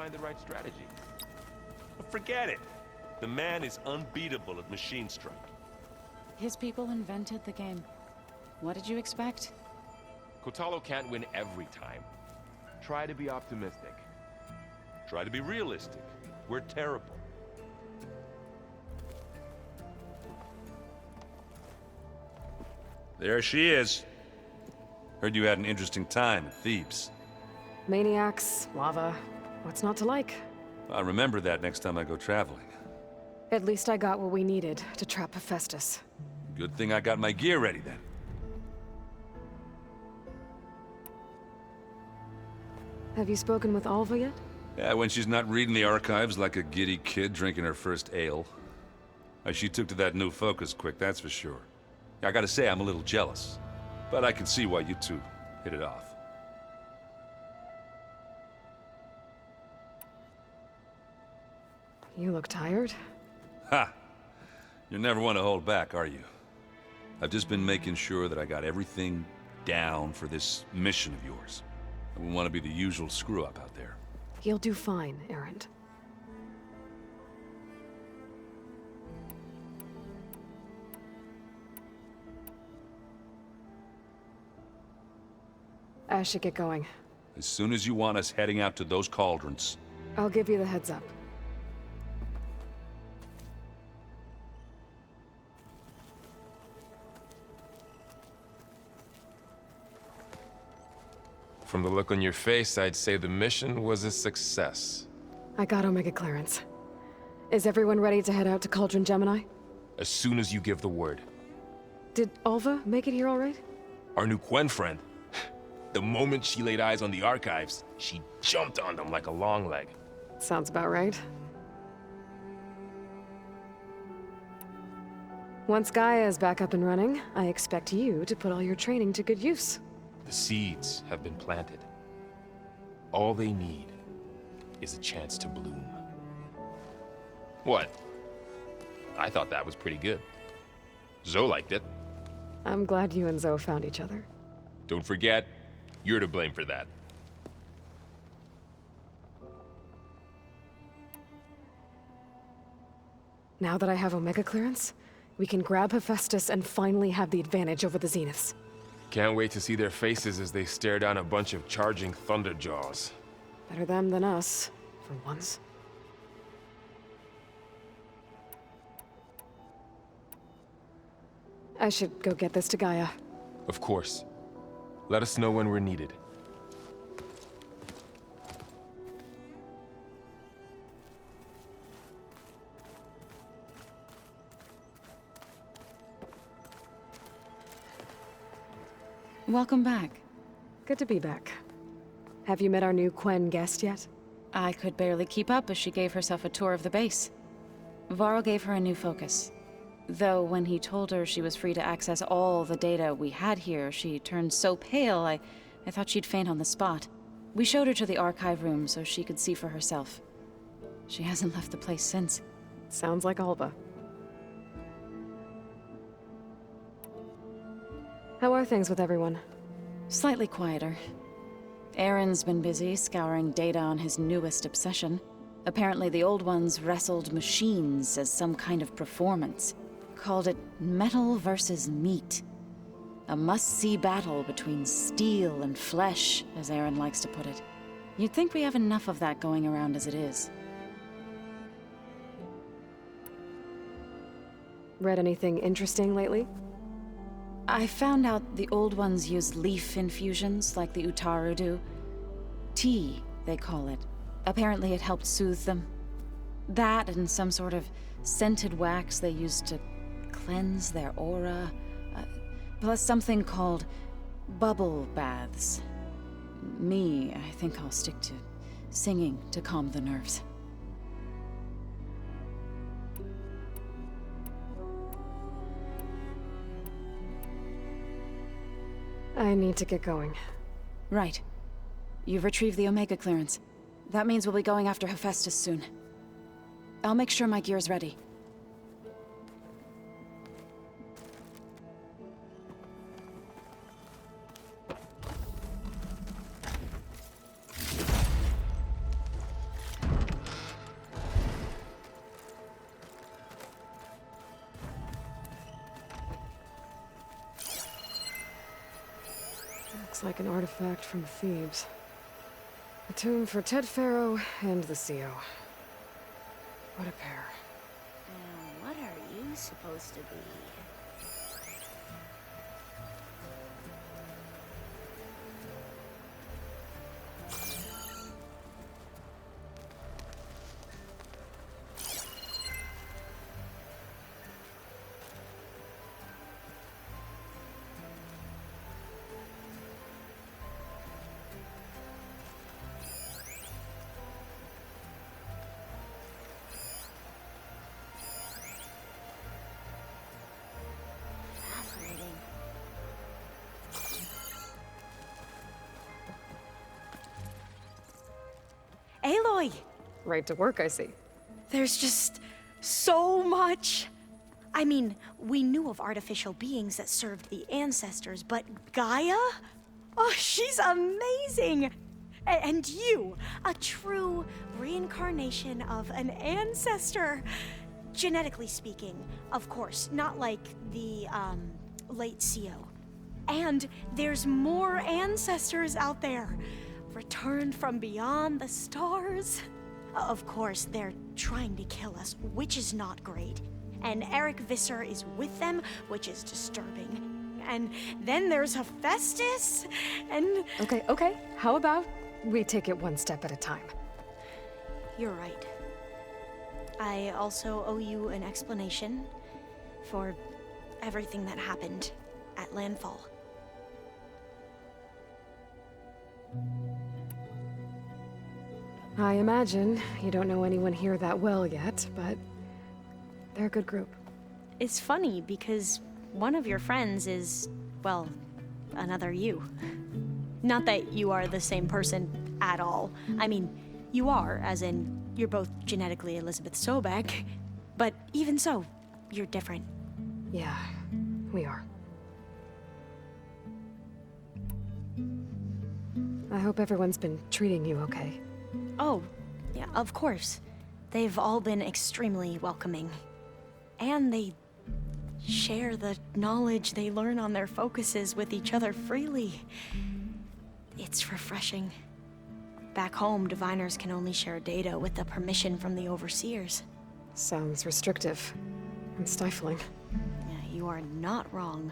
find the right strategy. But forget it. The man is unbeatable at Machine Strike. His people invented the game. What did you expect? Kotallo can't win every time. Try to be optimistic. Try to be realistic. We're terrible. There she is. Heard you had an interesting time at Thebes. Maniacs, lava. What's not to like? I'll remember that next time I go traveling. At least I got what we needed to trap Hephaestus. Good thing I got my gear ready then. Have you spoken with Alva yet? Yeah, when she's not reading the archives like a giddy kid drinking her first ale. She took to that new focus quick, that's for sure. I gotta say, I'm a little jealous. But I can see why you two hit it off. You look tired. Ha! You never want to hold back, are you? I've just been making sure that I got everything down for this mission of yours. I wouldn't want to be the usual screw-up out there. You'll do fine, Erend. I should get going. As soon as you want us heading out to those cauldrons. I'll give you the heads up. From the look on your face, I'd say the mission was a success. I got Omega clearance. Is everyone ready to head out to Cauldron Gemini? As soon as you give the word. Did Alva make it here all right? Our new Quen friend. The moment she laid eyes on the archives, she jumped on them like a long leg. Sounds about right. Once Gaia is back up and running, I expect you to put all your training to good use. The seeds have been planted. All they need is a chance to bloom. What? I thought that was pretty good. Zoe liked it. I'm glad you and Zoe found each other. Don't forget, you're to blame for that. Now that I have Omega clearance, we can grab Hephaestus and finally have the advantage over the Zeniths. Can't wait to see their faces as they stare down a bunch of charging Thunderjaws. Better them than us, for once. I should go get this to Gaia. Of course. Let us know when we're needed. Welcome back. Good to be back. Have you met our new Quen guest yet? I could barely keep up as she gave herself a tour of the base. Varl gave her a new focus. Though when he told her she was free to access all the data we had here, she turned so pale I thought she'd faint on the spot. We showed her to the archive room so she could see for herself. She hasn't left the place since. Sounds like Alva. How are things with everyone? Slightly quieter. Aaron's been busy scouring data on his newest obsession. Apparently the old ones wrestled machines as some kind of performance. Called it metal versus meat. A must-see battle between steel and flesh, as Aaron likes to put it. You'd think we have enough of that going around as it is. Read anything interesting lately? I found out the old ones use leaf infusions like the Utaru do. Tea, they call it. Apparently it helped soothe them. That and some sort of scented wax they used to cleanse their aura. Plus something called bubble baths. I think I'll stick to singing to calm the nerves. I need to get going. Right. You've retrieved the Omega clearance. That means we'll be going after Hephaestus soon. I'll make sure my gear's ready. Looks like an artifact from Thebes. A tomb for Ted Pharaoh and the CO. What a pair. What are you supposed to be? Fascinating. Aloy! Right to work, I see. There's just so much. I mean, we knew of artificial beings that served the ancestors, but Gaia? Oh, she's amazing! And you, a true reincarnation of an ancestor. Genetically speaking, of course, not like the, late CO. And there's more ancestors out there, returned from beyond the stars. Of course, they're trying to kill us, which is not great. And Eric Visser is with them, which is disturbing. And then there's Hephaestus, and... Okay. How about we take it one step at a time? You're right. I also owe you an explanation for everything that happened at Landfall. I imagine you don't know anyone here that well yet, but they're a good group. It's funny because one of your friends is, well, another you. Not that you are the same person at all. I mean, you are, as in, you're both genetically Elizabeth Sobek, but even so, you're different. Yeah, we are. I hope everyone's been treating you okay. Oh, yeah, of course. They've all been extremely welcoming. And they share the knowledge they learn on their focuses with each other freely. It's refreshing. Back home, diviners can only share data with the permission from the overseers. Sounds restrictive and stifling. Yeah, you are not wrong.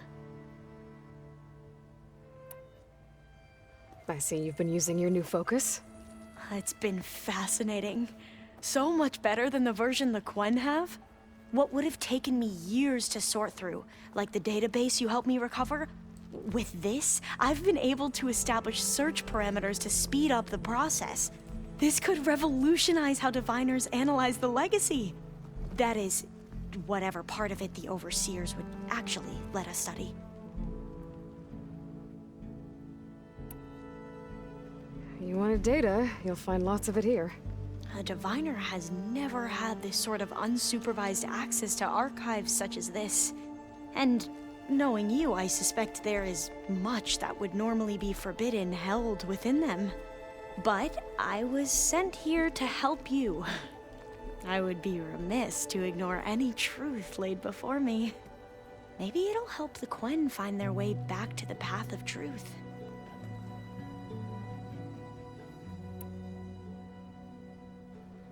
I see you've been using your new focus. It's been fascinating. So much better than the version the Quen have. What would have taken me years to sort through, like the database you helped me recover, with this, I've been able to establish search parameters to speed up the process. This could revolutionize how diviners analyze the legacy. That is, whatever part of it the overseers would actually let us study. You wanted data, you'll find lots of it here. A diviner has never had this sort of unsupervised access to archives such as this. And knowing you, I suspect there is much that would normally be forbidden held within them. But I was sent here to help you. I would be remiss to ignore any truth laid before me. Maybe it'll help the Quen find their way back to the path of truth.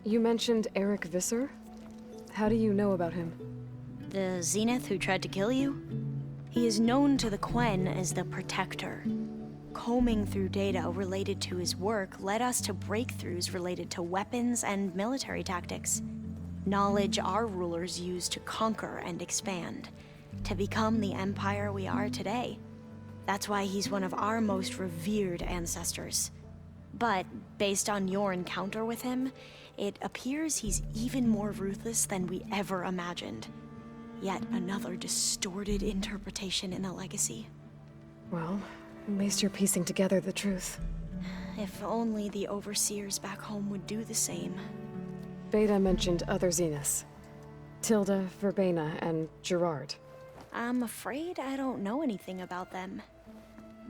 You mentioned Eric Visser? How do you know about him? The Zenith who tried to kill you? He is known to the Quen as the Protector. Combing through data related to his work led us to breakthroughs related to weapons and military tactics. Knowledge our rulers used to conquer and expand, to become the empire we are today. That's why he's one of our most revered ancestors. But based on your encounter with him, it appears he's even more ruthless than we ever imagined. Yet another distorted interpretation in the legacy. Well, at least you're piecing together the truth. If only the overseers back home would do the same. Beta mentioned other Zeniths. Tilda, Verbena, and Gerard. I'm afraid I don't know anything about them.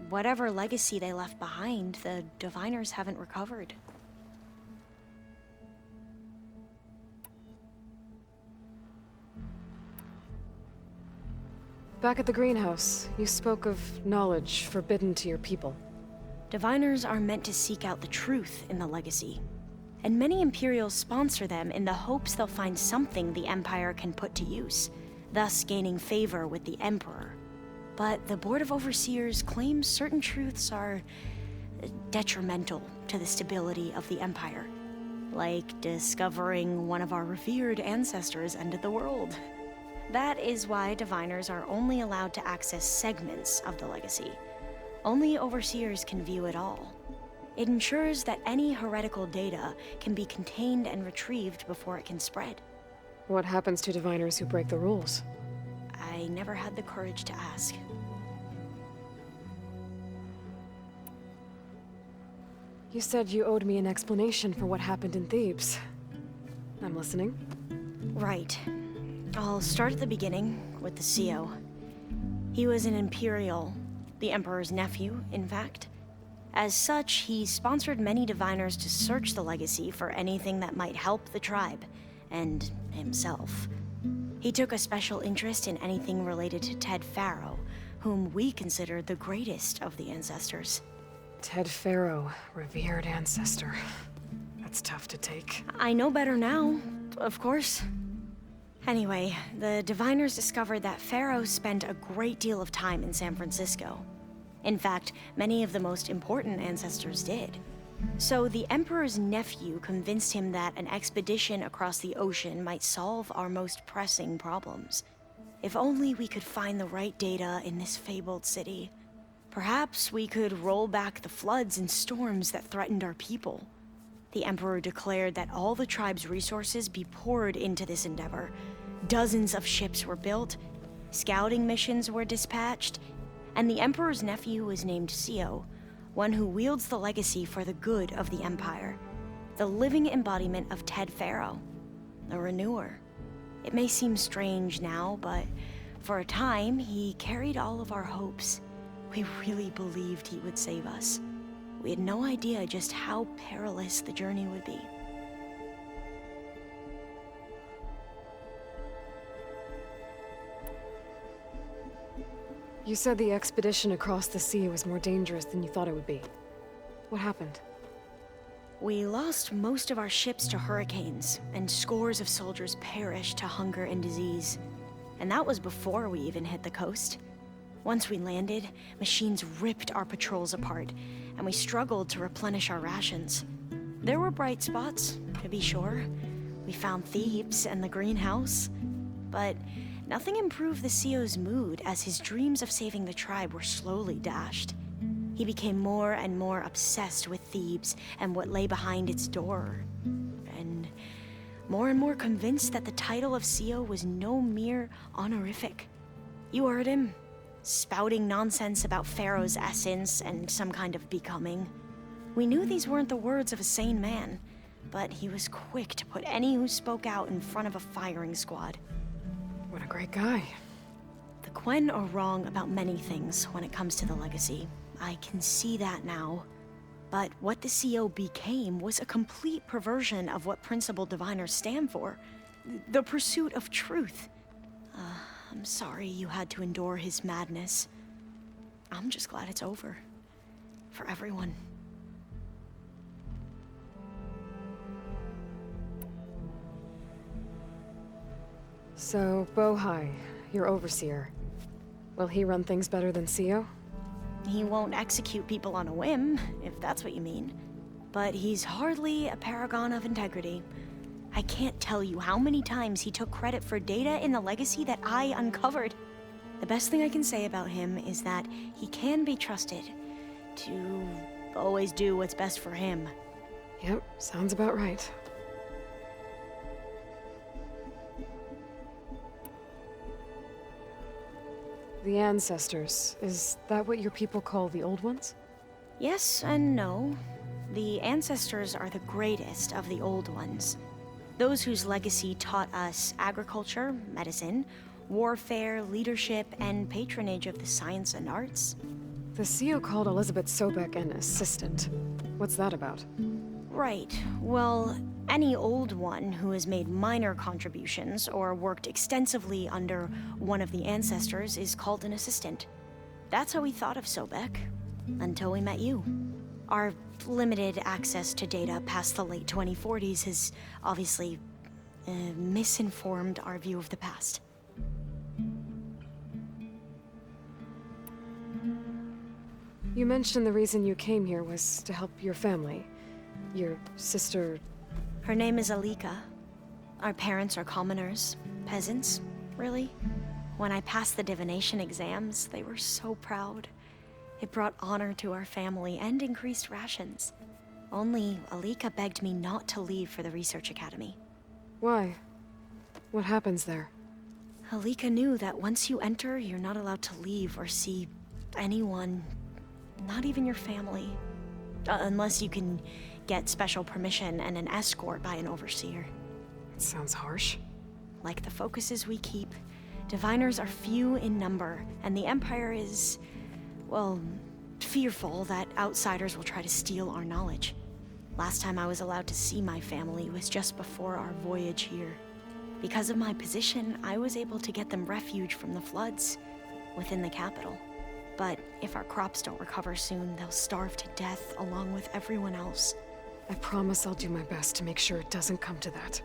Whatever legacy they left behind, the diviners haven't recovered. Back at the greenhouse, you spoke of knowledge forbidden to your people. Diviners are meant to seek out the truth in the legacy, and many Imperials sponsor them in the hopes they'll find something the Empire can put to use, thus gaining favor with the Emperor. But the Board of Overseers claims certain truths are detrimental to the stability of the Empire, like discovering one of our revered ancestors ended the world. That is why Diviners are only allowed to access segments of the legacy. Only Overseers can view it all. It ensures that any heretical data can be contained and retrieved before it can spread. What happens to Diviners who break the rules? I never had the courage to ask. You said you owed me an explanation for what happened in Thebes. I'm listening. Right. I'll start at the beginning with the CEO. He was an Imperial, the Emperor's nephew, in fact. As such, he sponsored many Diviners to search the legacy for anything that might help the tribe, and himself. He took a special interest in anything related to Ted Faro, whom we consider the greatest of the ancestors. Ted Faro, revered ancestor. That's tough to take. I know better now, of course. Anyway, the Diviners discovered that Faro spent a great deal of time in San Francisco. In fact, many of the most important ancestors did. So the Emperor's nephew convinced him that an expedition across the ocean might solve our most pressing problems. If only we could find the right data in this fabled city. Perhaps we could roll back the floods and storms that threatened our people. The Emperor declared that all the tribe's resources be poured into this endeavor. Dozens of ships were built, scouting missions were dispatched, and the Emperor's nephew was named CEO, one who wields the legacy for the good of the Empire, the living embodiment of Ted Faro, a renewer. It may seem strange now, but for a time, he carried all of our hopes. We really believed he would save us. We had no idea just how perilous the journey would be. You said the expedition across the sea was more dangerous than you thought it would be. What happened? We lost most of our ships to hurricanes, and scores of soldiers perished to hunger and disease. And that was before we even hit the coast. Once we landed, machines ripped our patrols apart, and we struggled to replenish our rations. There were bright spots, to be sure. We found Thebes and the greenhouse, but nothing improved the CEO's mood as his dreams of saving the tribe were slowly dashed. He became more and more obsessed with Thebes and what lay behind its door, and more convinced that the title of CEO was no mere honorific. You heard him, spouting nonsense about Pharaoh's essence and some kind of becoming. We knew these weren't the words of a sane man, but he was quick to put any who spoke out in front of a firing squad. What a great guy. The Quen are wrong about many things when it comes to the legacy. I can see that now. But what the CEO became was a complete perversion of what principled diviners stand for. The pursuit of truth. I'm sorry you had to endure his madness. I'm just glad it's over. For everyone. So, Bohai, your overseer. Will he run things better than CEO? He won't execute people on a whim, if that's what you mean. But he's hardly a paragon of integrity. I can't tell you how many times he took credit for data in the legacy that I uncovered. The best thing I can say about him is that he can be trusted to always do what's best for him. Yep, sounds about right. The ancestors, is that what your people call the old ones? Yes and no. The ancestors are the greatest of the old ones. Those whose legacy taught us agriculture, medicine, warfare, leadership, and patronage of the science and arts. The CEO called Elizabeth Sobek an assistant. What's that about? Right. Well, any old one who has made minor contributions or worked extensively under one of the ancestors is called an assistant. That's how we thought of Sobek. Until we met you. Our limited access to data past the late 2040s has obviously misinformed our view of the past. You mentioned the reason you came here was to help your family. Your sister... Her name is Alika. Our parents are commoners, peasants, really. When I passed the divination exams, they were so proud. It brought honor to our family and increased rations. Only Alika begged me not to leave for the research academy. Why? What happens there? Alika knew that once you enter, you're not allowed to leave or see anyone, not even your family. Unless you can get special permission and an escort by an overseer. It sounds harsh. Like the focuses we keep, diviners are few in number, and the Empire is, well, fearful that outsiders will try to steal our knowledge. Last time I was allowed to see my family was just before our voyage here. Because of my position, I was able to get them refuge from the floods within the capital. But if our crops don't recover soon, they'll starve to death along with everyone else. I promise I'll do my best to make sure it doesn't come to that.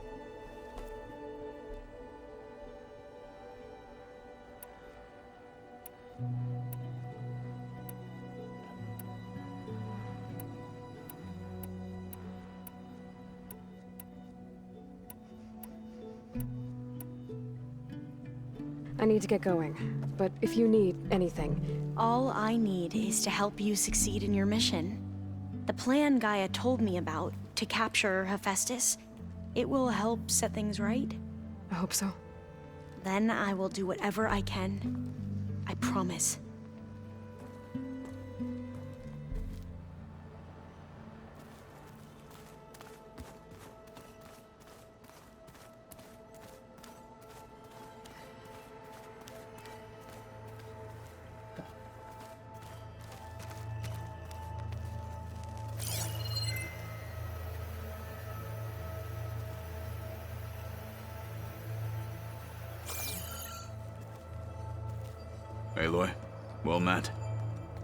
I need to get going, but if you need anything... All I need is to help you succeed in your mission. The plan Gaia told me about, to capture Hephaestus, it will help set things right. I hope so. Then I will do whatever I can. I promise. Aloy, well met.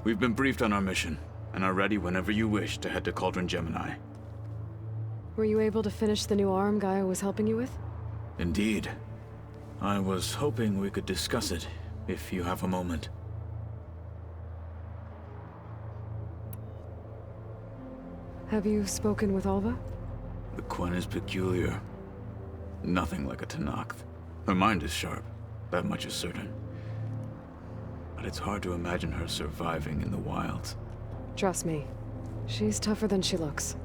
We've been briefed on our mission, and are ready whenever you wish to head to Cauldron Gemini. Were you able to finish the new arm Gaia was helping you with? Indeed. I was hoping we could discuss it, if you have a moment. Have you spoken with Alva? The Quen is peculiar. Nothing like a Tenakth. Her mind is sharp, that much is certain. But it's hard to imagine her surviving in the wilds. Trust me, she's tougher than she looks.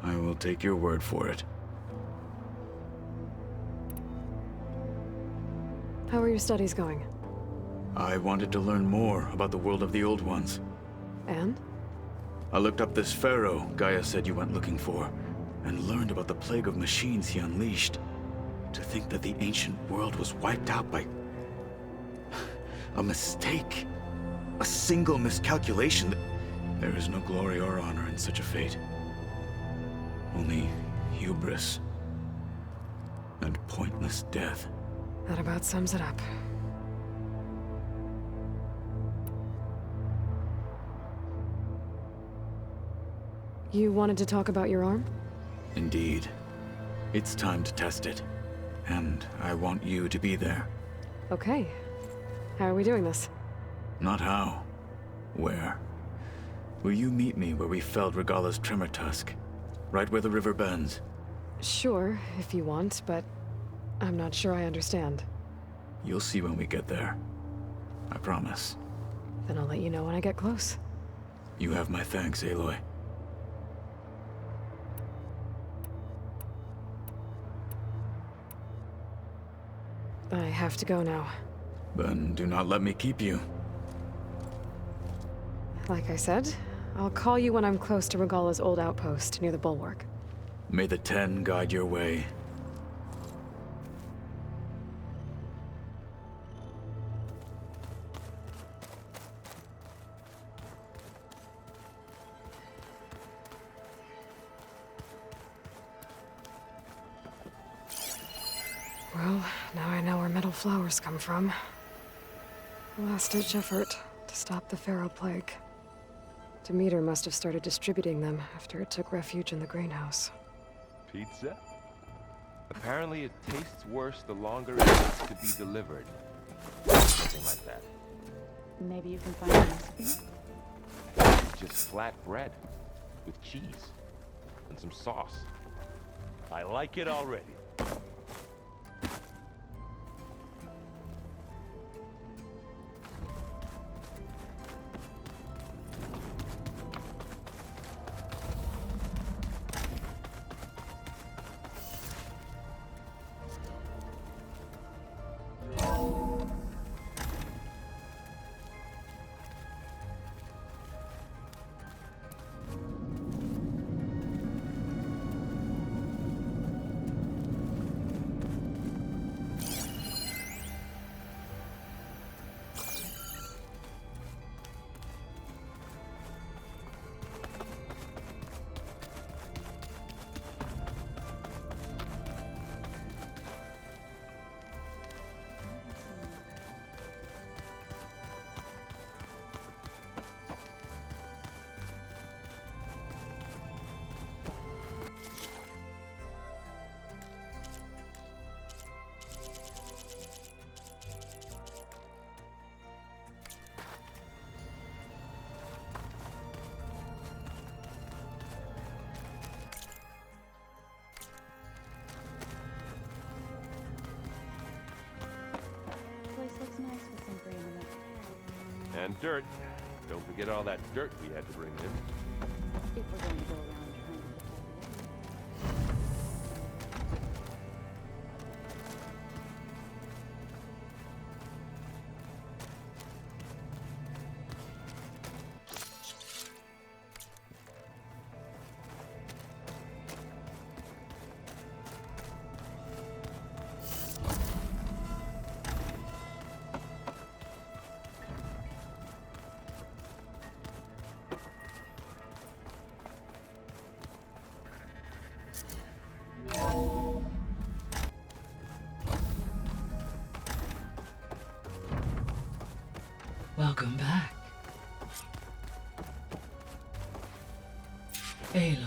I will take your word for it. How are your studies going? I wanted to learn more about the world of the Old Ones. And? I looked up this pharaoh Gaia said you went looking for, and learned about the plague of machines he unleashed. To think that the ancient world was wiped out by... a mistake. A single miscalculation. There is no glory or honor in such a fate. Only hubris. And pointless death. That about sums it up. You wanted to talk about your arm? Indeed. It's time to test it. And I want you to be there. Okay. How are we doing this? Not how. Where? Will you meet me where we felled Regalla's Tremor Tusk? Right where the river bends? Sure, if you want, but I'm not sure I understand. You'll see when we get there. I promise. Then I'll let you know when I get close. You have my thanks, Aloy. I have to go now. Then do not let me keep you. Like I said, I'll call you when I'm close to Regalla's old outpost near the bulwark. May the Ten guide your way. Well, now I know where metal flowers come from. Last-ditch effort to stop the Pharaoh plague. Demeter must have started distributing them after it took refuge in the grain house. Pizza? Apparently it tastes worse the longer it takes to be delivered. Something like that. Maybe you can find a recipe? It's just flat bread with cheese and some sauce. I like it already. Place looks nice with some green in it. And dirt. Don't forget all that dirt we had to bring in. If we're going to go around trying to protect it. Welcome back. Aloy,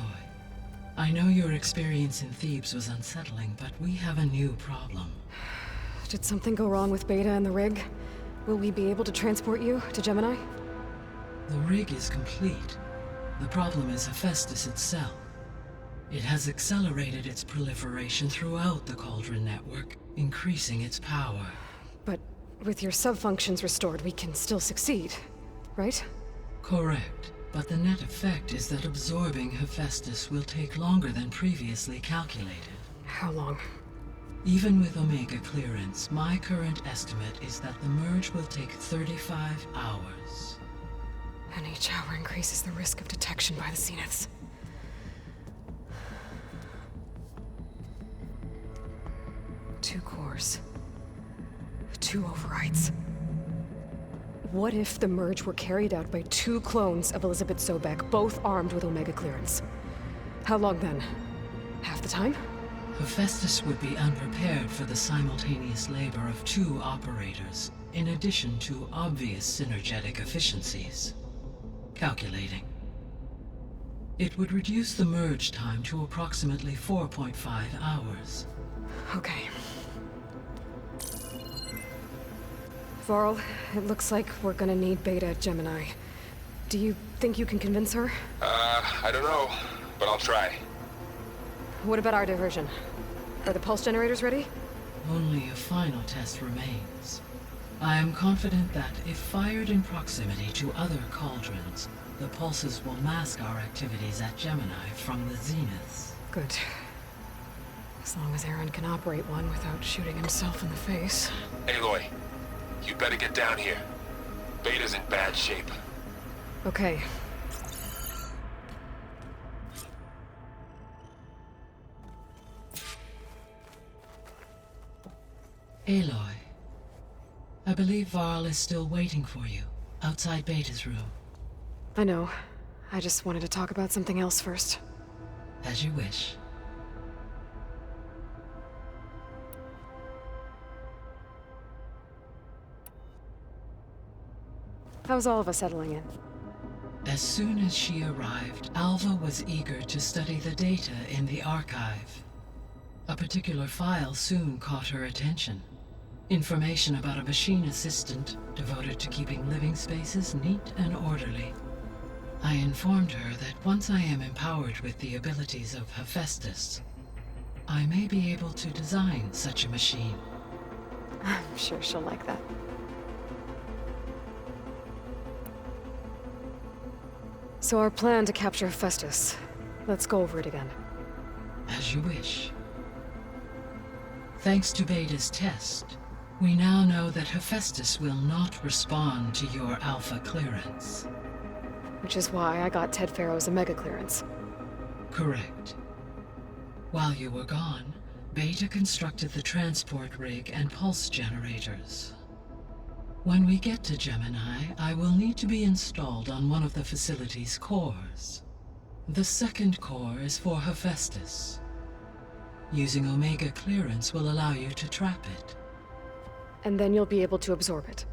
I know your experience in Thebes was unsettling, but we have a new problem. Did something go wrong with Beta and the rig? Will we be able to transport you to Gemini? The rig is complete. The problem is Hephaestus itself. It has accelerated its proliferation throughout the Cauldron network, increasing its power. But with your sub-functions restored, we can still succeed, right? Correct. But the net effect is that absorbing Hephaestus will take longer than previously calculated. How long? Even with Omega clearance, my current estimate is that the merge will take 35 hours. And each hour increases the risk of detection by the Zeniths. Two cores. Two overrides. What if the merge were carried out by two clones of Elizabeth Sobek, both armed with Omega clearance? How long then? Half the time? Hephaestus would be unprepared for the simultaneous labor of two operators, in addition to obvious synergetic efficiencies. Calculating. It would reduce the merge time to approximately 4.5 hours. Okay. Varl, it looks like we're gonna need Beta at Gemini. Do you think you can convince her? I don't know, but I'll try. What about our diversion? Are the pulse generators ready? Only a final test remains. I am confident that if fired in proximity to other cauldrons, the pulses will mask our activities at Gemini from the Zeniths. Good. As long as Aaron can operate one without shooting himself in the face. Aloy, you better get down here. Beta's in bad shape. Okay. Aloy, I believe Varl is still waiting for you, outside Beta's room. I know. I just wanted to talk about something else first. As you wish. How's all of us settling in? As soon as she arrived, Alva was eager to study the data in the archive. A particular file soon caught her attention. Information about a machine assistant devoted to keeping living spaces neat and orderly. I informed her that once I am empowered with the abilities of Hephaestus, I may be able to design such a machine. I'm sure she'll like that. So our plan to capture Hephaestus. Let's go over it again. As you wish. Thanks to Beta's test, we now know that Hephaestus will not respond to your Alpha clearance. Which is why I got Ted Farrow's Omega clearance. Correct. While you were gone, Beta constructed the transport rig and pulse generators. When we get to Gemini, I will need to be installed on one of the facility's cores. The second core is for Hephaestus. Using Omega clearance will allow you to trap it. And then you'll be able to absorb it.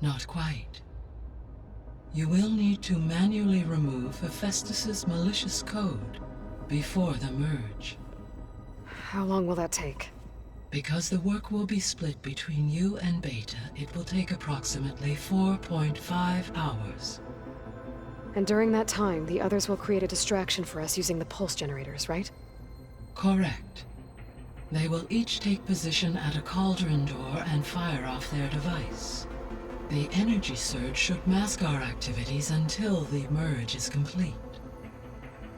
Not quite. You will need to manually remove Hephaestus's malicious code before the merge. How long will that take? Because the work will be split between you and Beta, it will take approximately 4.5 hours. And during that time, the others will create a distraction for us using the pulse generators, right? Correct. They will each take position at a cauldron door and fire off their device. The energy surge should mask our activities until the merge is complete.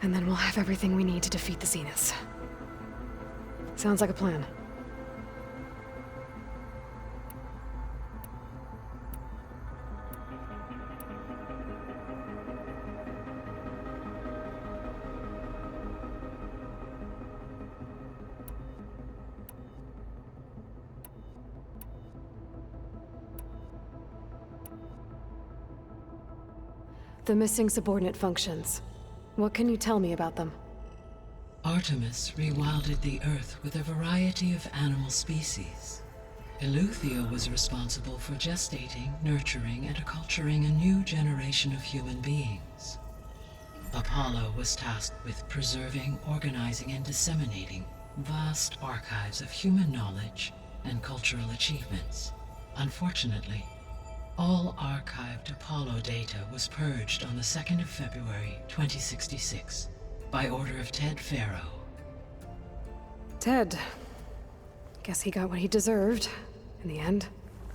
And then we'll have everything we need to defeat the Zeniths. Sounds like a plan. The missing subordinate functions. What can you tell me about them? Artemis rewilded the Earth with a variety of animal species. Eleuthia was responsible for gestating, nurturing, and acculturating a new generation of human beings. Apollo was tasked with preserving, organizing, and disseminating vast archives of human knowledge and cultural achievements. Unfortunately, all archived Apollo data was purged on the 2nd of February, 2066, by order of Ted Farrow. Ted. Guess he got what he deserved, in the end.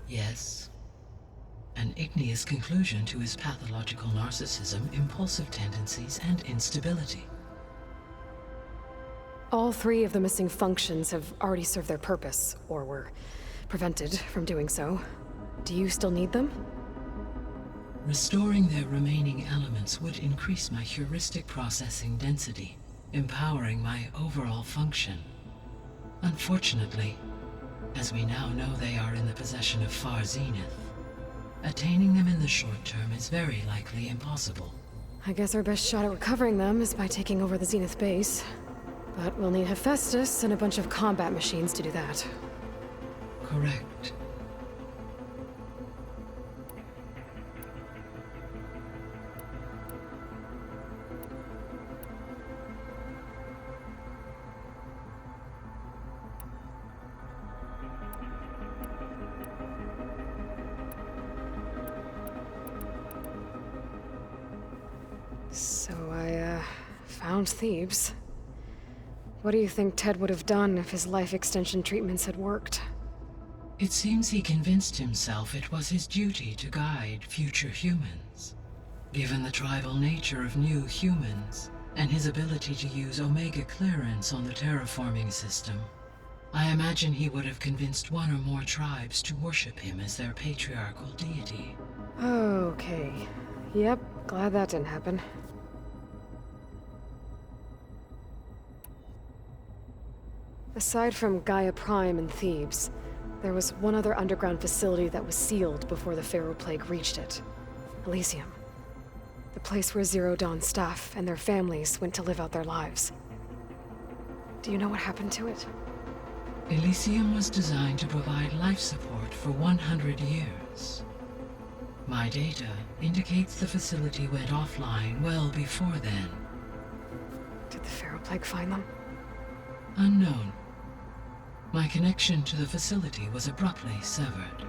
Yes. An igneous conclusion to his pathological narcissism, impulsive tendencies, and instability. All three of the missing functions have already served their purpose, or were prevented from doing so. Do you still need them? Restoring their remaining elements would increase my heuristic processing density, empowering my overall function. Unfortunately, as we now know they are in the possession of Far Zenith, attaining them in the short term is very likely impossible. I guess our best shot at recovering them is by taking over the Zenith base. But we'll need Hephaestus and a bunch of combat machines to do that. Correct. So I, found Thebes. What do you think Ted would have done if his life extension treatments had worked? It seems he convinced himself it was his duty to guide future humans. Given the tribal nature of new humans, and his ability to use Omega clearance on the terraforming system, I imagine he would have convinced one or more tribes to worship him as their patriarchal deity. Okay. Yep, glad that didn't happen. Aside from Gaia Prime and Thebes, there was one other underground facility that was sealed before the Pharaoh Plague reached it. Elysium. The place where Zero Dawn staff and their families went to live out their lives. Do you know what happened to it? Elysium was designed to provide life support for 100 years. My data indicates the facility went offline well before then. Did the Pharaoh Plague find them? Unknown. My connection to the facility was abruptly severed.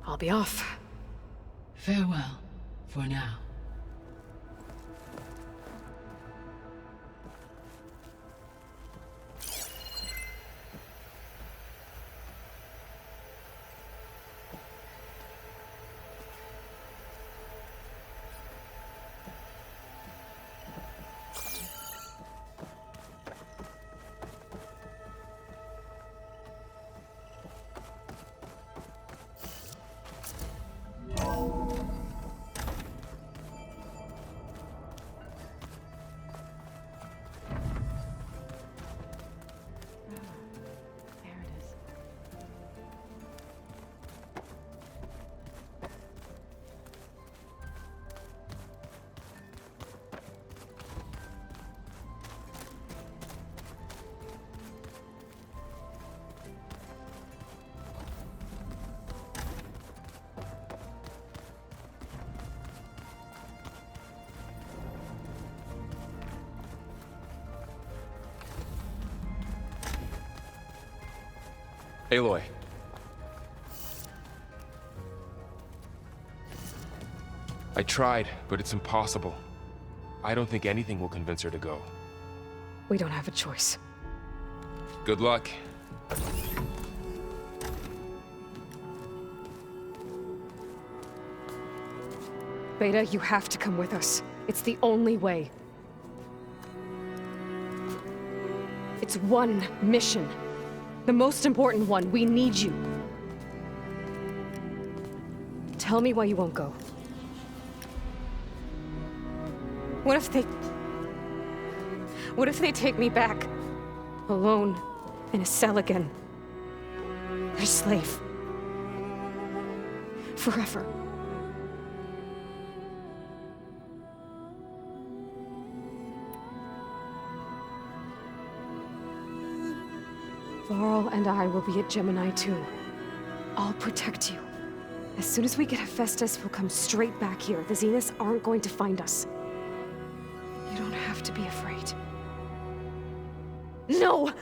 I'll be off. Farewell, for now. There it is. Aloy. I tried, but it's impossible. I don't think anything will convince her to go. We don't have a choice. Good luck. Beta, you have to come with us. It's the only way. It's one mission. The most important one. We need you. Tell me why you won't go. What if they take me back? Alone, in a cell again. A slave. Forever. Laurel and I will be at Gemini 2. I'll protect you. As soon as we get Hephaestus, we'll come straight back here. The Zeniths aren't going to find us. You don't have to be afraid. No!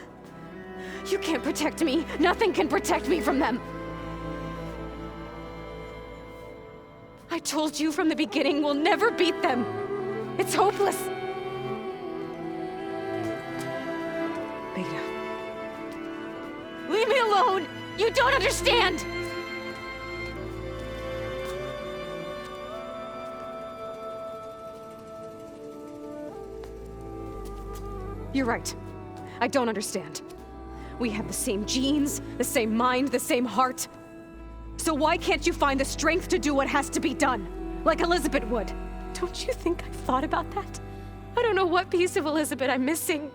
You can't protect me. Nothing can protect me from them. I told you from the beginning, we'll never beat them. It's hopeless. Beta. Leave me alone! You don't understand! You're right. I don't understand. We have the same genes, the same mind, the same heart. So why can't you find the strength to do what has to be done? Like Elizabeth would. Don't you think I've thought about that? I don't know what piece of Elizabeth I'm missing.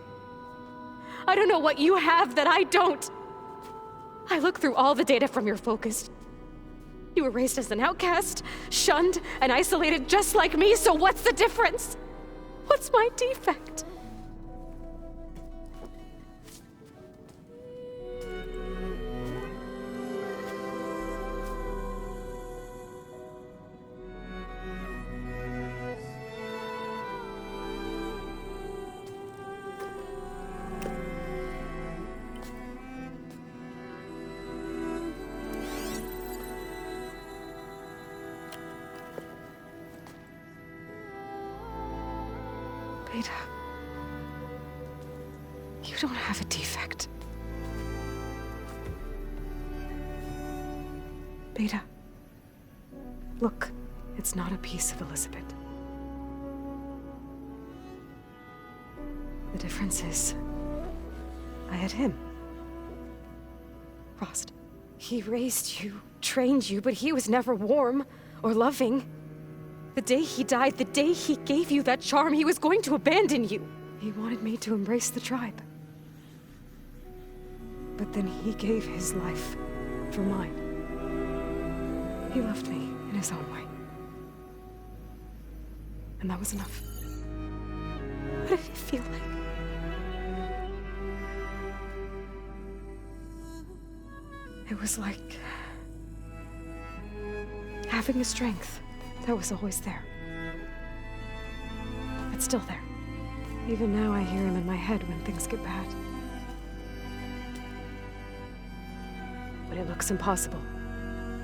I don't know what you have that I don't. I look through all the data from your focus. You were raised as an outcast, shunned, and isolated just like me, so what's the difference? What's my defect? Beta, you don't have a defect. Beta, look, it's not a piece of Elizabeth. The difference is, I had him. Frost. He raised you, trained you, but he was never warm or loving. The day he died, the day he gave you that charm, he was going to abandon you. He wanted me to embrace the tribe. But then he gave his life for mine. He loved me. in his own way. And that was enough. What did it feel like? It was like having a strength that was always there. It's still there. Even now I hear him in my head when things get bad. When it looks impossible,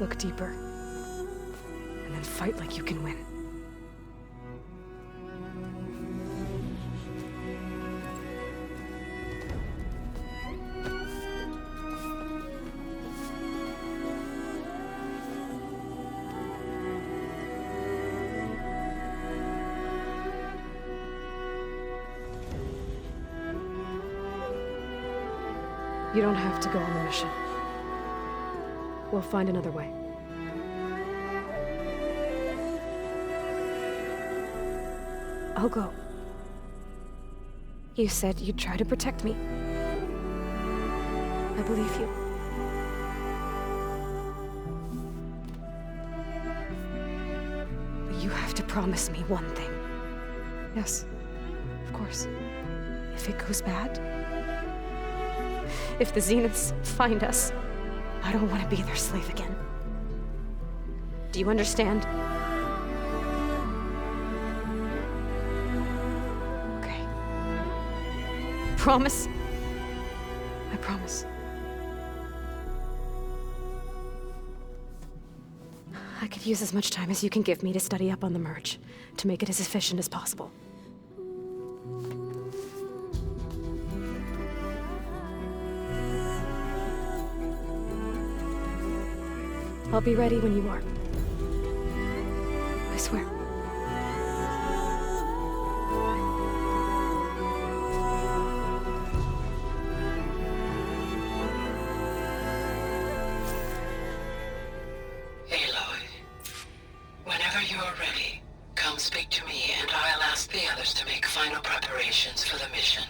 look deeper. And then fight like you can win. You don't have to go on the mission. We'll find another way. I'll go. You said you'd try to protect me. I believe you. But you have to promise me one thing. Yes, of course. If it goes bad, if the Zeniths find us, I don't want to be their slave again. Do you understand? Okay. Promise? I promise. I could use as much time as you can give me to study up on the merge, to make it as efficient as possible. I'll be ready when you are. I swear. Aloy, whenever you're ready, come speak to me and I'll ask the others to make final preparations for the mission.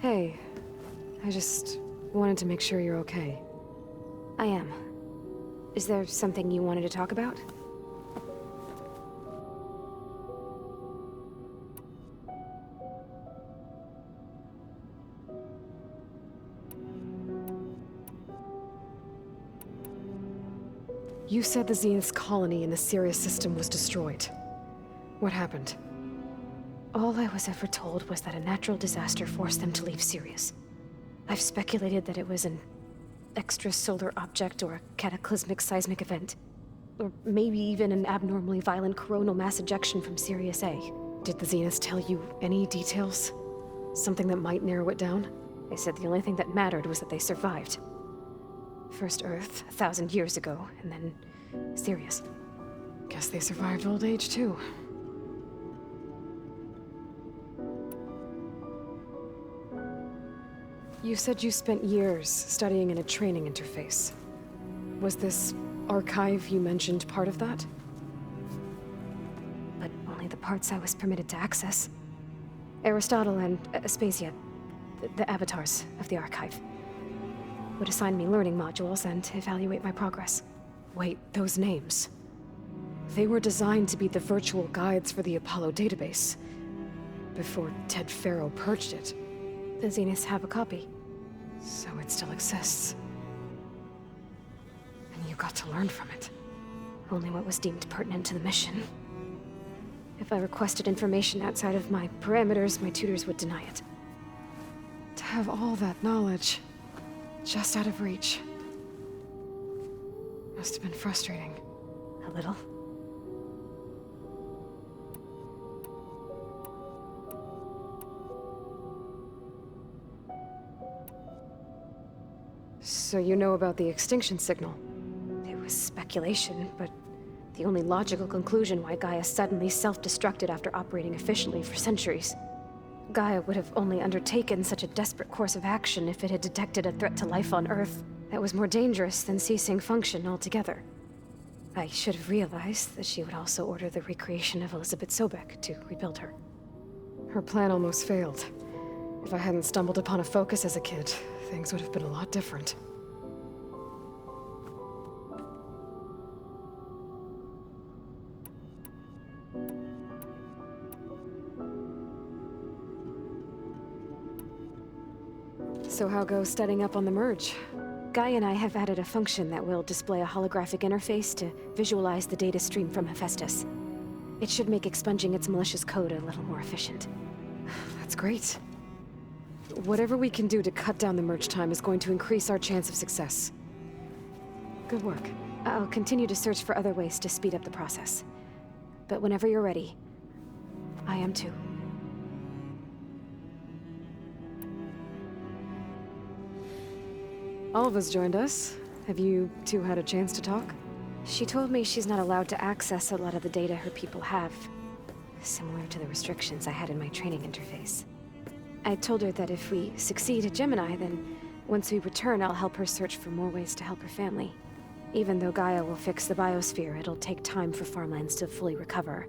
Hey, I just wanted to make sure you're okay. I am. Is there something you wanted to talk about? You said the Zenith's colony in the Sirius system was destroyed. What happened? All I was ever told was that a natural disaster forced them to leave Sirius. I've speculated that it was an extrasolar object or a cataclysmic seismic event. Or maybe even an abnormally violent coronal mass ejection from Sirius A. Did the Zeniths tell you any details? Something that might narrow it down? They said the only thing that mattered was that they survived. First Earth, 1,000 years ago, and then Sirius. Guess they survived old age, too. You said you spent years studying in a training interface. Was this archive you mentioned part of that? But only the parts I was permitted to access. Aristotle and Aspasia, the avatars of the archive, would assign me learning modules and evaluate my progress. Wait, those names. They were designed to be the virtual guides for the Apollo database, before Ted Faro purged it. The Zeniths have a copy. So it still exists. And you got to learn from it. Only what was deemed pertinent to the mission. If I requested information outside of my parameters, my tutors would deny it. To have all that knowledge, just out of reach. Must have been frustrating. A little. So you know about the extinction signal? It was speculation, but the only logical conclusion why Gaia suddenly self-destructed after operating efficiently for centuries. Gaia would have only undertaken such a desperate course of action if it had detected a threat to life on Earth that was more dangerous than ceasing function altogether. I should have realized that she would also order the recreation of Elizabeth Sobek to rebuild her. Her plan almost failed. If I hadn't stumbled upon a focus as a kid, things would have been a lot different. So how goes studying up on the merge? Guy and I have added a function that will display a holographic interface to visualize the data stream from Hephaestus. It should make expunging its malicious code a little more efficient. That's great. Whatever we can do to cut down the merge time is going to increase our chance of success. Good work. I'll continue to search for other ways to speed up the process. But whenever you're ready, I am too. Alva's joined us. Have you two had a chance to talk? She told me she's not allowed to access a lot of the data her people have. Similar to the restrictions I had in my training interface. I told her that if we succeed at Gemini, then once we return, I'll help her search for more ways to help her family. Even though Gaia will fix the biosphere, it'll take time for farmlands to fully recover.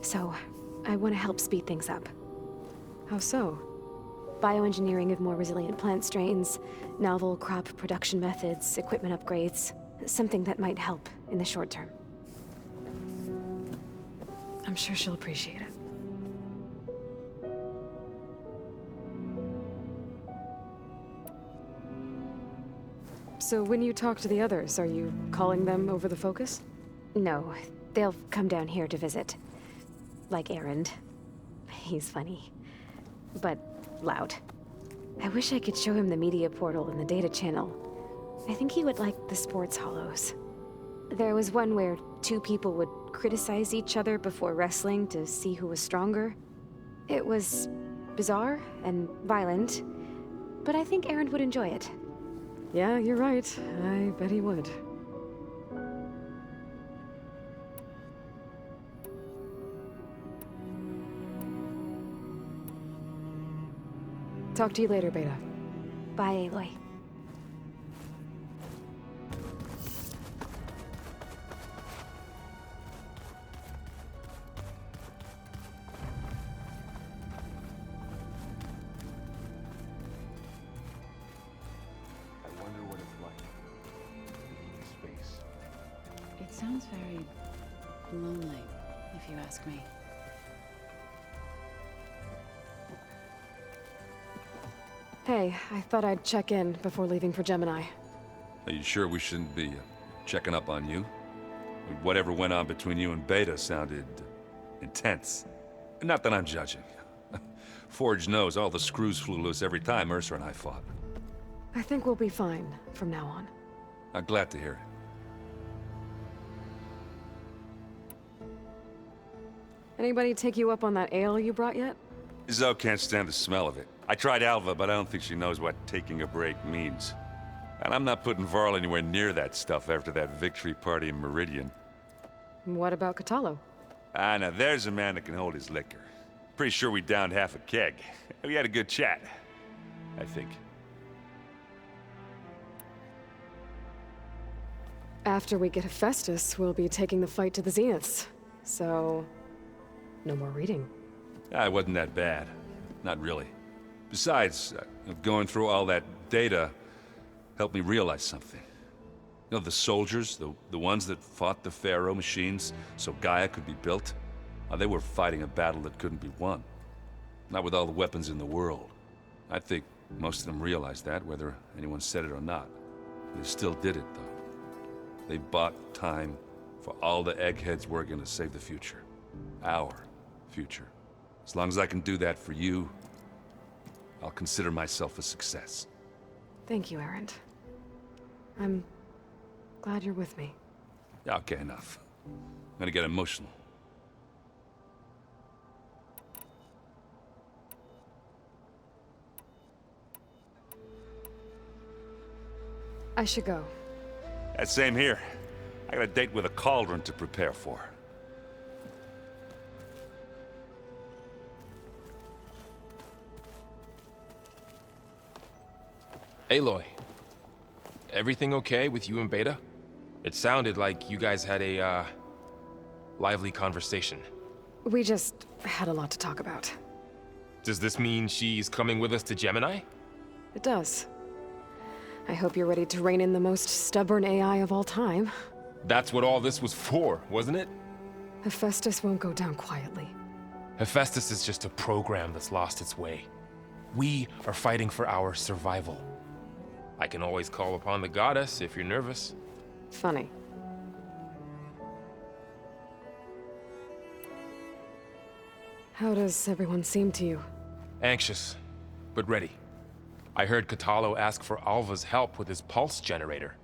So, I want to help speed things up. How so? Bioengineering of more resilient plant strains, novel crop production methods, equipment upgrades. Something that might help in the short term. I'm sure she'll appreciate it. So when you talk to the others, are you calling them over the focus? No, they'll come down here to visit. Like Erend. He's funny. But loud. I wish I could show him the media portal and the data channel. I think he would like the sports hollows. There was one where two people would criticize each other before wrestling to see who was stronger. It was bizarre and violent, but I think Erend would enjoy it. Yeah, you're right. I bet he would. Talk to you later, Beta. Bye, Aloy. I wonder what it's like in space. It sounds very lonely, if you ask me. Hey, I thought I'd check in before leaving for Gemini. Are you sure we shouldn't be checking up on you? Whatever went on between you and Beta sounded intense. Not that I'm judging. Forge knows all the screws flew loose every time Mercer and I fought. I think we'll be fine from now on. I'm glad to hear it. Anybody take you up on that ale you brought yet? Zoe can't stand the smell of it. I tried Alva, but I don't think she knows what taking a break means. And I'm not putting Varl anywhere near that stuff after that victory party in Meridian. What about Kotallo? Ah, now there's a man that can hold his liquor. Pretty sure we downed half a keg. We had a good chat, I think. After we get Hephaestus, we'll be taking the fight to the Zeniths. So, no more reading. Ah, it wasn't that bad. Not really. Besides, going through all that data helped me realize something. You know, the soldiers, the ones that fought the Pharaoh machines so Gaia could be built, they were fighting a battle that couldn't be won. Not with all the weapons in the world. I think most of them realized that, whether anyone said it or not. They still did it, though. They bought time for all the eggheads working to save the future. Our future. As long as I can do that for you, I'll consider myself a success. Thank you, Erend. I'm glad you're with me. Yeah, okay, enough. I'm gonna get emotional. I should go. That same here. I got a date with a cauldron to prepare for. Aloy, everything okay with you and Beta? It sounded like you guys had a, lively conversation. We just had a lot to talk about. Does this mean she's coming with us to Gemini? It does. I hope you're ready to rein in the most stubborn AI of all time. That's what all this was for, wasn't it? Hephaestus won't go down quietly. Hephaestus is just a program that's lost its way. We are fighting for our survival. I can always call upon the goddess if you're nervous. Funny. How does everyone seem to you? Anxious, but ready. I heard Kotallo ask for Alva's help with his pulse generator.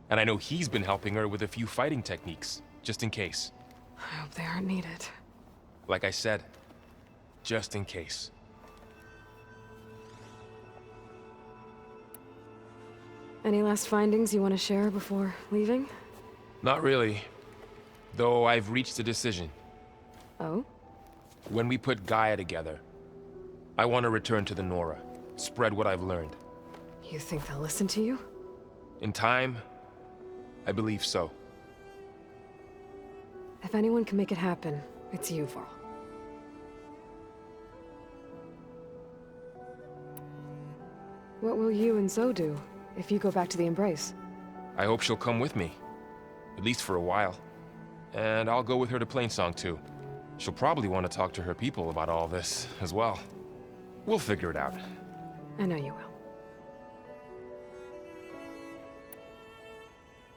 And I know he's been helping her with a few fighting techniques, just in case. I hope they aren't needed. Like I said, just in case. Any last findings you want to share before leaving? Not really. Though I've reached a decision. Oh? When we put Gaia together, I want to return to the Nora. Spread what I've learned. You think they'll listen to you? In time, I believe so. If anyone can make it happen, it's you, Varl. What will you and Zoe do if you go back to the Embrace? I hope she'll come with me. At least for a while. And I'll go with her to Plainsong too. She'll probably want to talk to her people about all this as well. We'll figure it out. I know you will.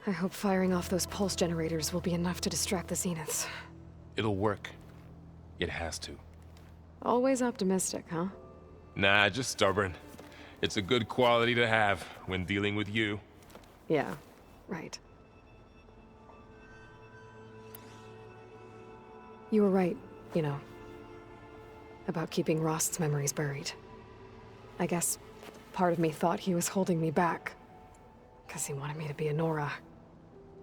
I hope firing off those pulse generators will be enough to distract the Zeniths. It'll work. It has to. Always optimistic, huh? Nah, just stubborn. It's a good quality to have when dealing with you. Yeah, right. You were right, you know, about keeping Rost's memories buried. I guess part of me thought he was holding me back, because he wanted me to be a Nora.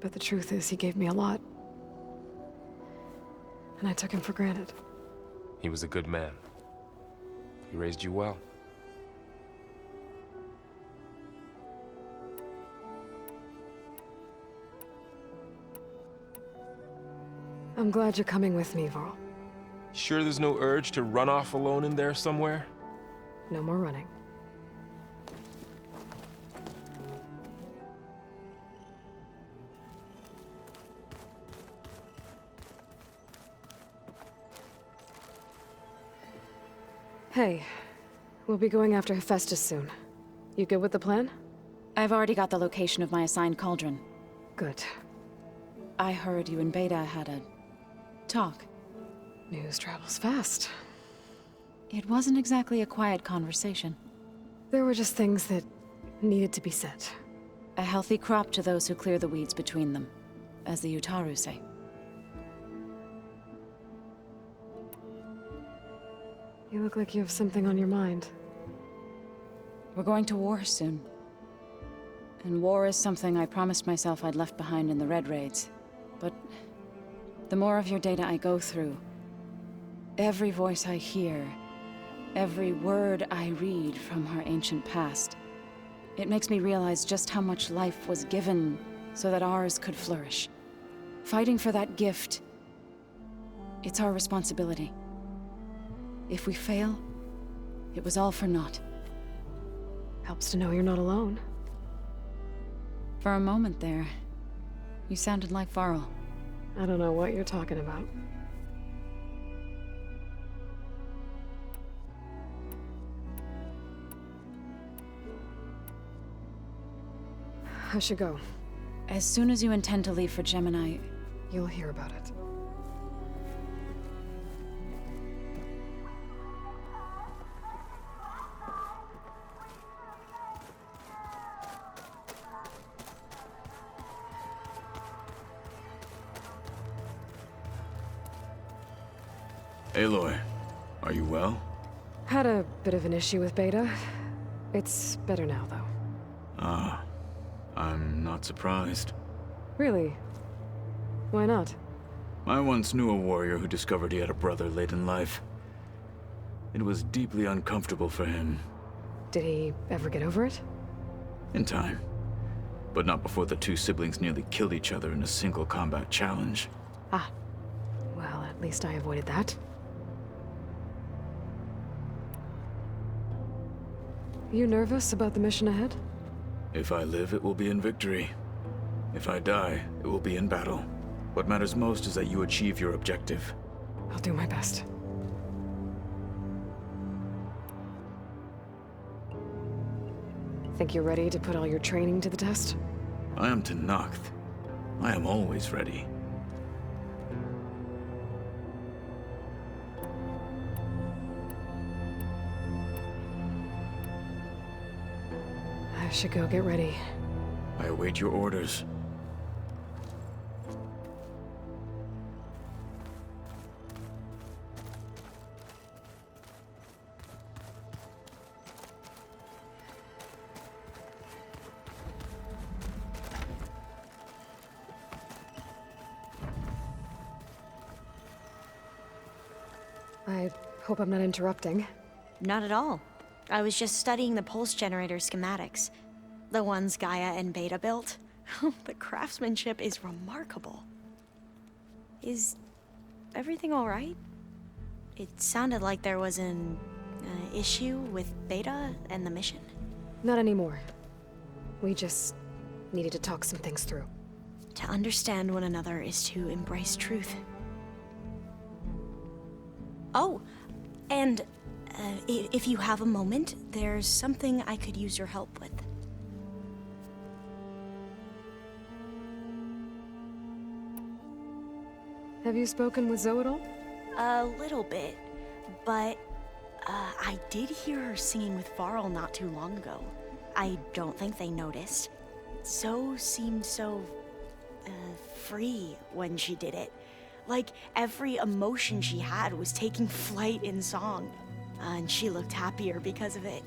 But the truth is, he gave me a lot. And I took him for granted. He was a good man. He raised you well. I'm glad you're coming with me, Varl. Sure there's no urge to run off alone in there somewhere? No more running. Hey, we'll be going after Hephaestus soon. You good with the plan? I've already got the location of my assigned cauldron. Good. I heard you and Beta had a talk. News travels fast. It wasn't exactly a quiet conversation. There were just things that needed to be said. A healthy crop to those who clear the weeds between them, as the Utaru say. You look like you have something on your mind. We're going to war soon. And war is something I promised myself I'd left behind in the Red Raids. But the more of your data I go through, every voice I hear, every word I read from our ancient past, it makes me realize just how much life was given so that ours could flourish. Fighting for that gift, it's our responsibility. If we fail, it was all for naught. Helps to know you're not alone. For a moment there, you sounded like Varl. I don't know what you're talking about. I should go. As soon as you intend to leave for Gemini, You'll hear about it. Aloy, are you well? Had a bit of an issue with Beta. It's better now, though. Ah, I'm not surprised. Really? Why not? I once knew a warrior who discovered he had a brother late in life. It was deeply uncomfortable for him. Did he ever get over it? In time. But not before the two siblings nearly killed each other in a single combat challenge. Ah. Well, at least I avoided that. You nervous about the mission ahead? If I live, it will be in victory. If I die, it will be in battle. What matters most is that you achieve your objective. I'll do my best. Think you're ready to put all your training to the test? I am Tenakth. I am always ready. I should go get ready. I await your orders. I hope I'm not interrupting. Not at all. I was just studying the pulse generator schematics. The ones Gaia and Beta built. The craftsmanship is remarkable. Is everything all right? It sounded like there was an issue with Beta and the mission. Not anymore. We just needed to talk some things through. To understand one another is to embrace truth. Oh, and if you have a moment, there's something I could use your help with. Have you spoken with Zoe at all? A little bit, but I did hear her singing with Varl not too long ago. I don't think they noticed. Zoe seemed so free when she did it. Like every emotion she had was taking flight in song. And she looked happier because of it.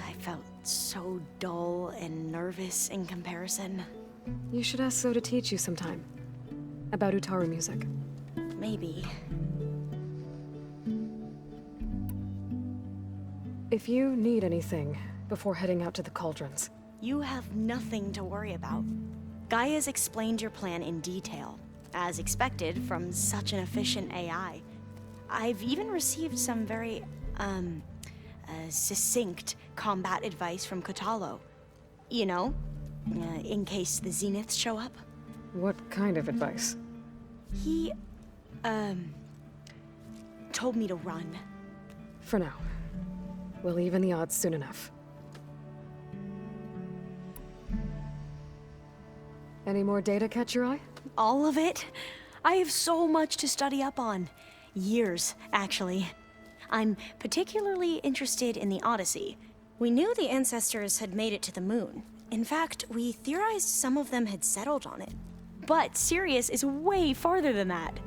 I felt so dull and nervous in comparison. You should ask Zoe to teach you sometime. About Utaru music. Maybe. If you need anything before heading out to the cauldrons. You have nothing to worry about. Gaia's explained your plan in detail, as expected from such an efficient AI. I've even received some very, succinct combat advice from Kotallo. You know, in case the Zeniths show up. What kind of advice? He, told me to run. For now. We'll even the odds soon enough. Any more data catch your eye? All of it? I have so much to study up on. Years, actually. I'm particularly interested in the Odyssey. We knew the ancestors had made it to the moon. In fact, we theorized some of them had settled on it. But Sirius is way farther than that.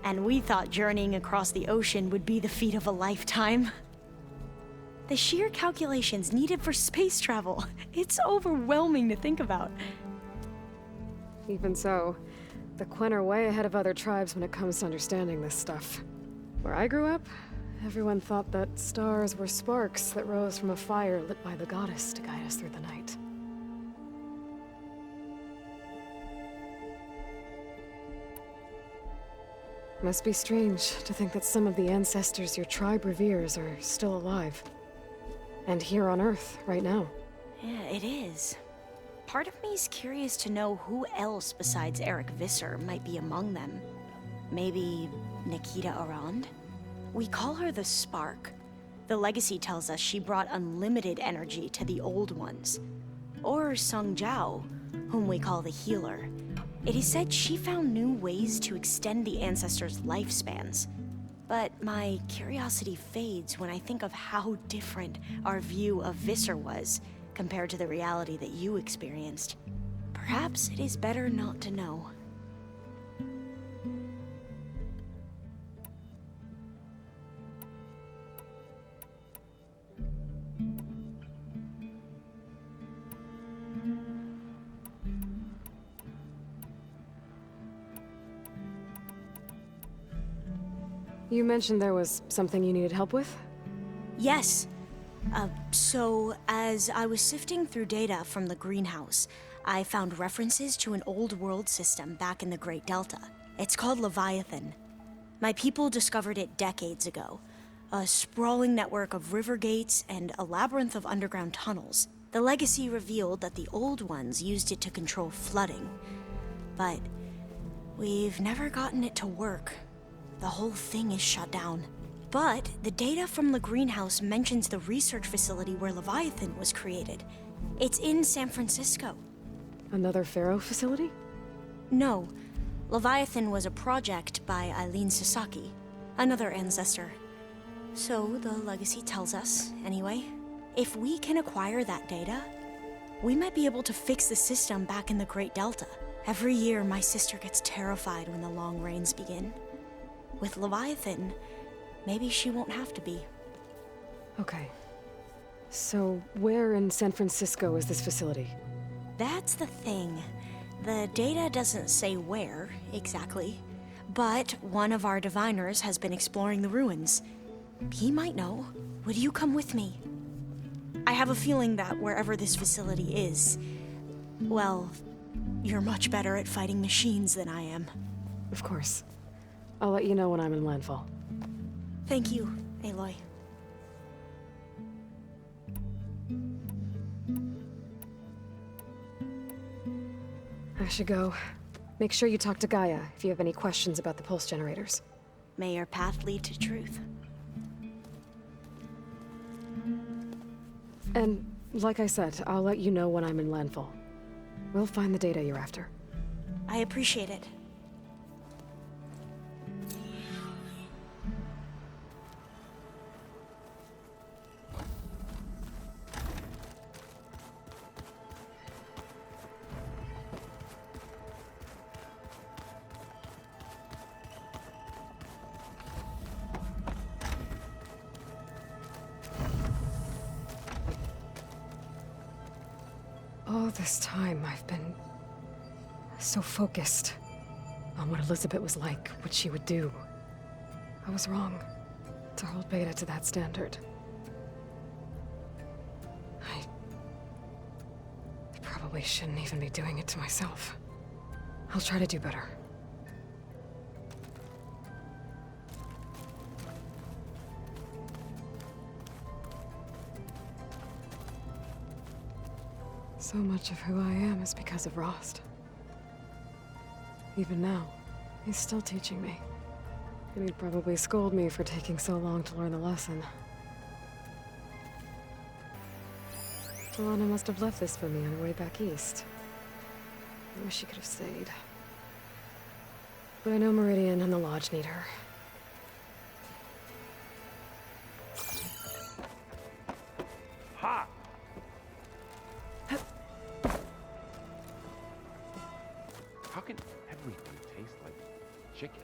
And we thought journeying across the ocean would be the feat of a lifetime. The sheer calculations needed for space travel, it's overwhelming to think about. Even so, the Quen are way ahead of other tribes when it comes to understanding this stuff. Where I grew up, everyone thought that stars were sparks that rose from a fire lit by the goddess to guide us through the night. Must be strange to think that some of the ancestors your tribe reveres are still alive. And here on Earth, right now. Yeah, it is. Part of me's curious to know who else besides Eric Visser might be among them. Maybe Nikita Arand? We call her the Spark. The legacy tells us she brought unlimited energy to the old ones. Or Sung Jiao, whom we call the Healer. It is said she found new ways to extend the ancestors' lifespans. But my curiosity fades when I think of how different our view of Visser was compared to the reality that you experienced. Perhaps it is better not to know. You mentioned there was something you needed help with? Yes. So, as I was sifting through data from the greenhouse, I found references to an old world system back in the Great Delta. It's called Leviathan. My people discovered it decades ago. A sprawling network of river gates and a labyrinth of underground tunnels. The Legacy revealed that the Old Ones used it to control flooding. But we've never gotten it to work. The whole thing is shut down. But the data from the greenhouse mentions the research facility where Leviathan was created. It's in San Francisco. Another Pharaoh facility? No. Leviathan was a project by Eileen Sasaki, another ancestor. So the Legacy tells us, anyway. If we can acquire that data, we might be able to fix the system back in the Great Delta. Every year, my sister gets terrified when the long rains begin. With Leviathan, maybe she won't have to be. Okay. So, where in San Francisco is this facility? That's the thing. The data doesn't say where, exactly. But one of our diviners has been exploring the ruins. He might know. Would you come with me? I have a feeling that wherever this facility is, well, you're much better at fighting machines than I am. Of course. I'll let you know when I'm in landfall. Thank you, Aloy. I should go. Make sure you talk to Gaia if you have any questions about the pulse generators. May your path lead to truth. And, like I said, I'll let you know when I'm in landfall. We'll find the data you're after. I appreciate it. All this time, I've been so focused on what Elizabeth was like, what she would do. I was wrong to hold Beta to that standard. I probably shouldn't even be doing it to myself. I'll try to do better. So much of who I am is because of Rost. Even now, he's still teaching me. And he'd probably scold me for taking so long to learn the lesson. Talanah must have left this for me on her way back east. I wish she could have stayed. But I know Meridian and the Lodge need her. Ha! How can everything taste like chicken?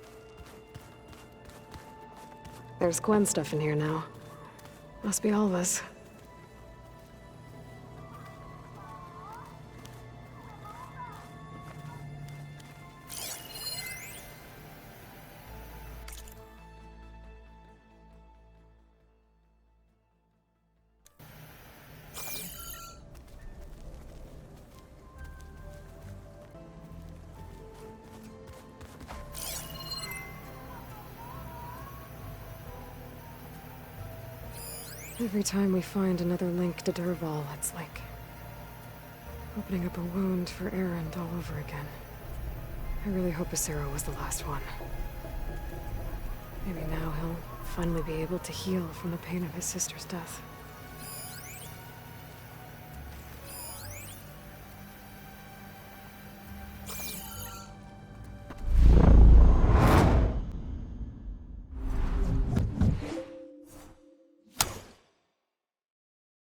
There's Gwen stuff in here now. Must be all of us. Every time we find another link to Dervahl, it's like opening up a wound for Erend all over again. I really hope Acero was the last one. Maybe now he'll finally be able to heal from the pain of his sister's death.